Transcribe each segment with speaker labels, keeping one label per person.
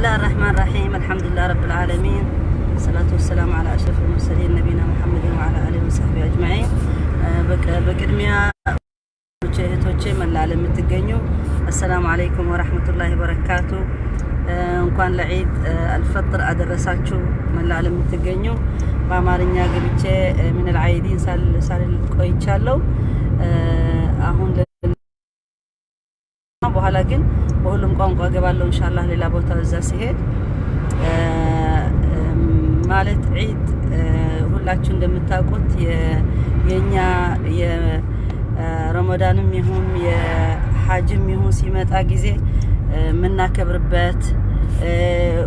Speaker 1: الله الرحمن الرحيم الحمد لله رب العالمين الصلاة والسلام على أشرف المرسلين نبينا محمد وعلى آله وصحبه أجمعين بقدميا توجه من العالم التجنيو السلام عليكم ورحمة الله وبركاته እንኳን ለዒድ الفطر አደረሳችሁ من العالم التجنيو በአማርኛ ገብቼ من العيدين ሳል ቆይቻለሁ አሁን በኋላ ግን በሁሉም ቋንቋ ገባለሁ ኢንሻአላህ ሌላ ቦታ እዛ ሲሄድ ማለት ዒድ ሁላችሁ እንደምታውቁት የኛ የረመዳንም ይሁን የሐጅም ይሁን ሲመጣ ጊዜ ምናከብርበት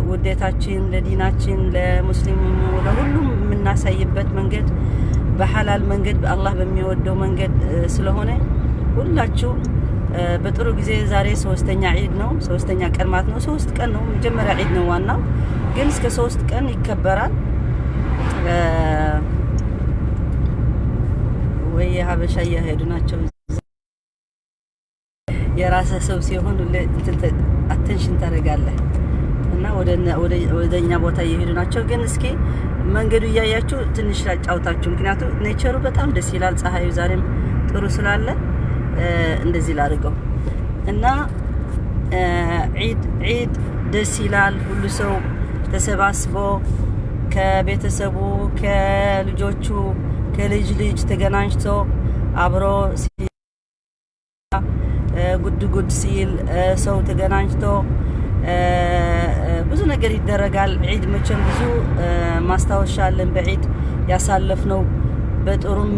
Speaker 1: ውዴታችን ለዲናችን ለሙስሊሙ ለሁሉም ምናሳይበት መንገድ በሐላል መንገድ በአላህ በሚወደው መንገድ ስለሆነ ሁላችሁ በጥሩ ጊዜ ዛሬ ሶስተኛ ዒድ ነው ሶስተኛ ቀን ማለት ነው 3 ቀን ነው መጀመሪያ ዒድ ነው ዋናው ግን እስከ 3 ቀን ይከበራል ወይ ሀበሻ ያሄዱ ናቸው የራስ ሰው ሲሆን አቴንሽን ታረጋለህ እና ወደኛ ቦታ ይሄዱ ናቸው ግን እስኪ መንገዱ ያያችሁ ትንሽ ላጫውታችሁ ምክንያቱም ኔቸሩ በጣም ደስ ይላል ፀሐዩ ዛሬም ጥሩ ስላለ እንደዚህ ላድርገው እና ዒድ ደስ ይላል ሁሉ ሰው ተሰባስቦ ከቤተሰቡ ከልጆቹ ከልጅ ተገናኝቶ አብሮ ጉድ ሲል ሰው ተገናኝቶ ብዙ ነገር ይደረጋል ዒድ መቼም ብዙ ማስታወሻ አለን በዒድ ያሳለፍነው በጥሩም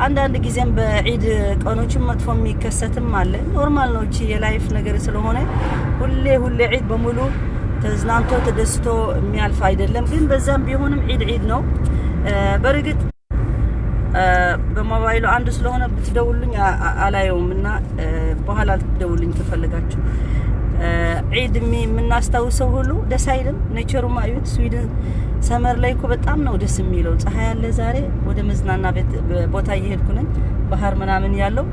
Speaker 1: አንዳንድ ጊዜም በዒድ ቀኖችም መጥፎም ይከሰትም አለ ኖርማል ነው እቺ የላይፍ ነገር ስለሆነ ሁሌ ዒድ በሙሉ ተዝናንቶ ተደስቶ የሚያልፍ አይደለም ግን በዛም ቢሆንም ዒድ ነው በርግጥ በሞባይሉ አንድ ስለሆነ ብትደውሉኝ አላየውምና በኋላ ትደውሉኝ ተፈልጋችሁ ዒድ ምናስታውሰው ሁሉ ደስ አይልም ኔቸሩ ማዩት ስዊድን ሰመር ላይ እኮ በጣም ነው ደስ የሚለው ፀሐይ ያለ ዛሬ ወደ መዝናና ቤት ቦታ እየሄድኩ ነኝ ባህር ምናምን ያለው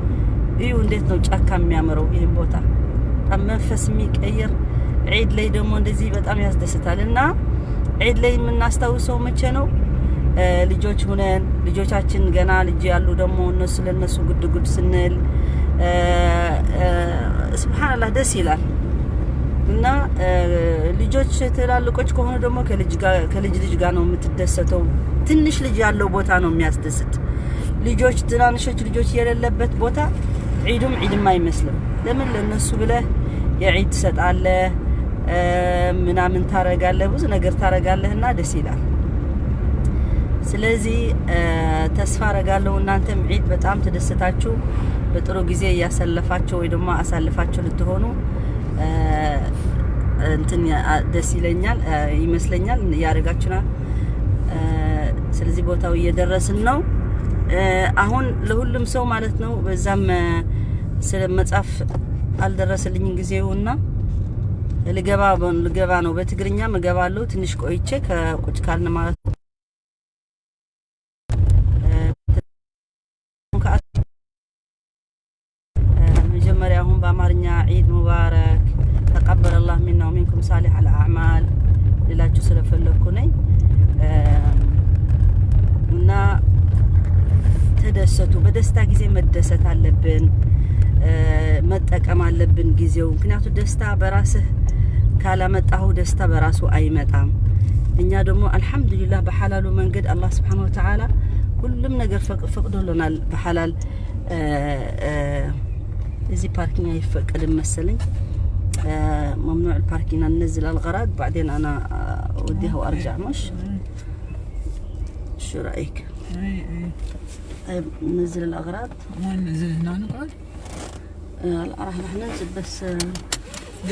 Speaker 1: እዩ እንዴት ነው ጫካ የሚያምረው ይሄ ቦታ መንፈስ የሚቀየር ዒድ ላይ ደግሞ እንደዚህ በጣም ያስደስታልና ዒድ ላይ ምናስታውሰው መቼ ነው ልጆች ሆነን ልጆቻችን ገና ልጅ ያሉ ደግሞ እነሱ ለነሱ ጉድ ስንል ሱብሃንአላህ ደስ ይላል እና ልጆች ተላልቆች ከሆነ ደግሞ ከልጅ ጋር ነው የምትደሰተው ትንሽ ልጅ ያለው ቦታ ነው የሚያስደስት ልጆች ትናንሾች ልጆች የሌለበት ቦታ ዒድም አይመስልም ለምን ለነሱ ብለህ የዒድ ሰጣለህ ምናምን ታረጋለህ ብዙ ነገር ታረጋለህና ደስ ይላል ስለዚህ ተስፋ አረጋለሁ እናንተም ዒድ በጣም ተደስታችሁ በጥሩ ጊዜ ያሳለፋችሁ ወይ ደግሞ አሳልፋችሁ ልትሆኑ እንትን ደስ ይለኛል ይመስለኛል ያረጋችሁና ስለዚህ ቦታው እየደረስን ነው አሁን ለሁሉም ሰው ማለት ነው በዛም ስለመጻፍ አልደረሰልኝ ጊዜውና ልገባ ነው በትግርኛ መገባለሁ ትንሽ ቆይቼ ከቁጭ ካልን ማለት መጀመሪያውን በአማርኛ ዒድ ሙባረክ ተቀበለ الله منا ومنكم صالح الاعمال ሌላችሁ ስለፈለኩ ነኝ እና ተደሰቱ በደስታ ጊዜ መደሰት አለብን መጠቀም አለብን ጊዜው ምክንያቱም ደስታ በራስህ ካላመጣው ደስታ በራሱ አይመጣም እኛ ደግሞ አልহামዱሊላህ በሐላሉ መንገድ አላህ Subhanahu Wa Ta'ala ሁሉም ነገር ፈቅዶልናል በሐላል እዚህ ፓርኪንግ አይፈቀድም መሰለኝ ممنوع الباركينج ننزل الغراض بعدين انا اوديها وارجع مش شو رايك طيب ننزل الاغراض
Speaker 2: ما ننزل هنا نقعد
Speaker 1: لا راح ننزل بس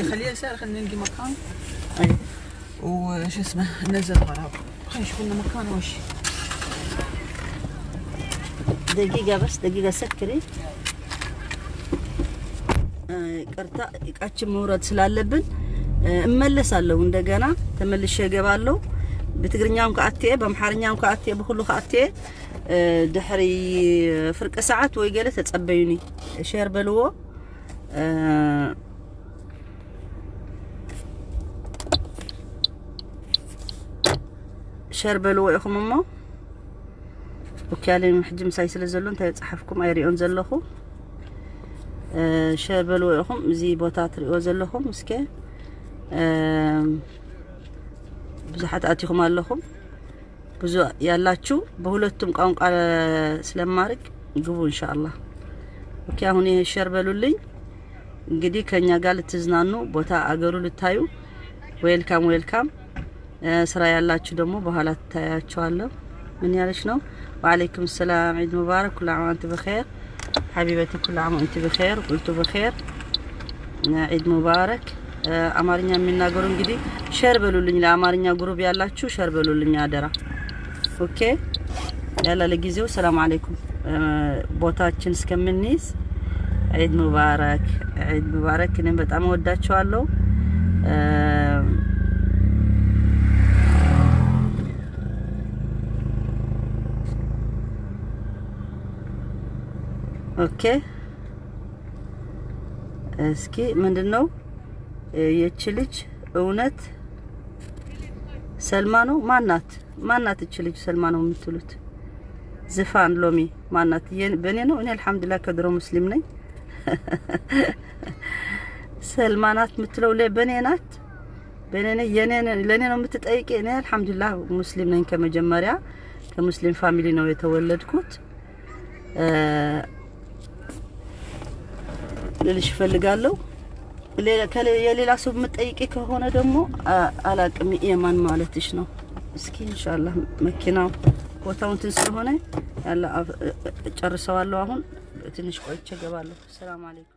Speaker 2: خليها سهل خلينا نلقي مكان
Speaker 1: اي
Speaker 2: وش اسمه ننزل الاغراض خلينا نشوف لنا مكان وش
Speaker 1: دقيقه سكري ቀርታ እቃችን መውረድ ስላለብን እመለሳለሁ እንደገና ተመልሼ እገባለሁ بتقرنيام كأتيه بمحرنيام كأتيه بخلو كأتيه دحري فرق ساعات ويجلس تصبيني شير بلوه شربلو ويخممو وكالي محجم سايسل زلون تيصحفكم ايريون زلخو شربلو ويخم زي بوتات ريو زلخو مسكي بزحات اتيكم عليكم ብዙ ያላችሁ በሁለቱም ቋንቋ ስለማርክ ግቡ ኢንሻአላህ ኦኬ አሁን ሼር በሉልኝ እንግዲህ ከኛ ጋር ልትዝናኑ ቦታ አገሩ ልታዩ ዌልካም ስራ ያላችሁ ደግሞ በኋላ ታያችኋለሁ ምን ያለሽ ነው ወአለይኩም ሰላም ዒድ ሙባረክ ኩሉ ዓም ወአንቱ በخير حبيبتي كل عام وانت بخير قلت بخير ዒድ ሙባረክ አማርኛ የሚናገሩ እንግዲህ ሼር በሉልኝ ለአማርኛ ግሩፕ ያላችሁ ሼር በሉልኝ አደራ ኦኬ ያላ ለጊዜው ሰላም አለይኩም ቦታችን እስከምንይዝ ዒድ ሙባረክ እኔ በጣም ወዳችኋለሁ ኦኬ እስኪ ምንድነው የቺ ልጅ እውነት ሰልማ ነው ማናት እቺ ልጅ ሰልማ ነው የምትሉት ዝፋን ሎሚ ማናት በኔ ነው እኔ አልহামዱሊላህ ከድሮ ሙስሊም ነኝ ሰልማናት የምትለው ለበኔ ናት በኔ ለኔ ነው የምትጠይቂ እኔ አልহামዱሊላህ ሙስሊም ነኝ ከመጀመሪያ ከሙስሊም ፋሚሊ ነው የተወለድኩት ልልሽ ፈልጋለሁ የሌላ ሰው የምትጠይቂ ከሆነ ደግሞ አላቅም የማን ማለትሽ ነው እስኪ ኢንሻአላህ መኪናው ቦታውን ስለሆነ ያላ ጨርሰዋለሁ አሁን ትንሽ ቆይቼ ገባለሁ ሰላም አለይኩም